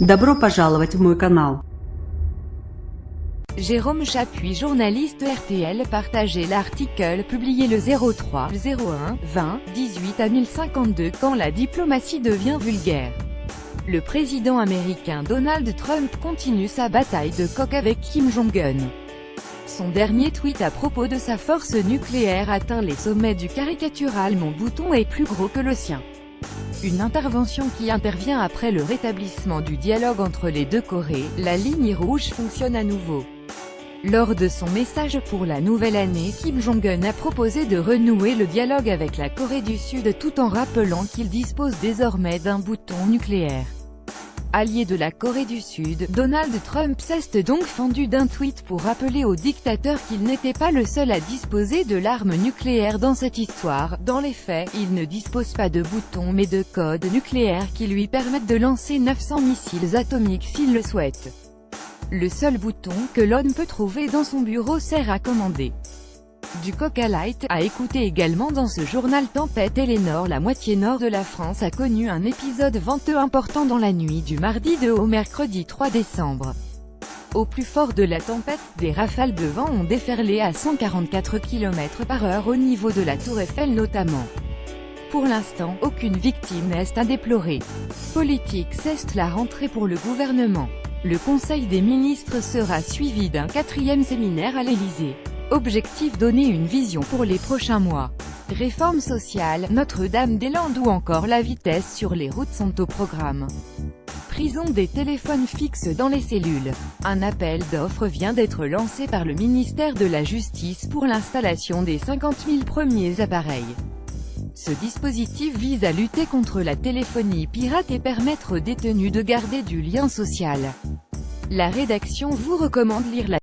Добро пожаловать в мой канал. Jérôme Chapuis, journaliste RTL, partageait l'article publié le 03-01-20-18 à 1052 quand la diplomatie devient vulgaire. Le président américain Donald Trump continue sa bataille de coq avec Kim Jong-un. Son dernier tweet à propos de sa force nucléaire atteint les sommets du caricatural Mon bouton est plus gros que le sien. Une intervention qui intervient après le rétablissement du dialogue entre les deux Corées, la ligne rouge fonctionne à nouveau. Lors de son message pour la nouvelle année, Kim Jong-un a proposé de renouer le dialogue avec la Corée du Sud tout en rappelant qu'il dispose désormais d'un bouton nucléaire. Allié de la Corée du Sud, Donald Trump s'est donc fendu d'un tweet pour rappeler au dictateur qu'il n'était pas le seul à disposer de l'arme nucléaire dans cette histoire. Dans les faits, il ne dispose pas de bouton mais de codes nucléaires qui lui permettent de lancer 900 missiles atomiques s'il le souhaite. Le seul bouton que l'homme peut trouver dans son bureau sert à commander. Du Coca Light, à écouter également dans ce journal Tempête Eleanor. La moitié nord de la France a connu un épisode venteux important dans la nuit du mardi 2 au mercredi 3 décembre. Au plus fort de la tempête, des rafales de vent ont déferlé à 144 km/h au niveau de la Tour Eiffel notamment. Pour l'instant, aucune victime n'est à déplorer. Politique, c'est la rentrée pour le gouvernement. Le Conseil des ministres sera suivi d'un 4e séminaire à l'Élysée. Objectif: donner une vision pour les prochains mois. Réforme sociale, Notre-Dame-des-Landes ou encore la vitesse sur les routes sont au programme. Prison des téléphones fixes dans les cellules. Un appel d'offres vient d'être lancé par le ministère de la Justice pour l'installation des 50 000 premiers appareils. Ce dispositif vise à lutter contre la téléphonie pirate et permettre aux détenus de garder du lien social. La rédaction vous recommande lire la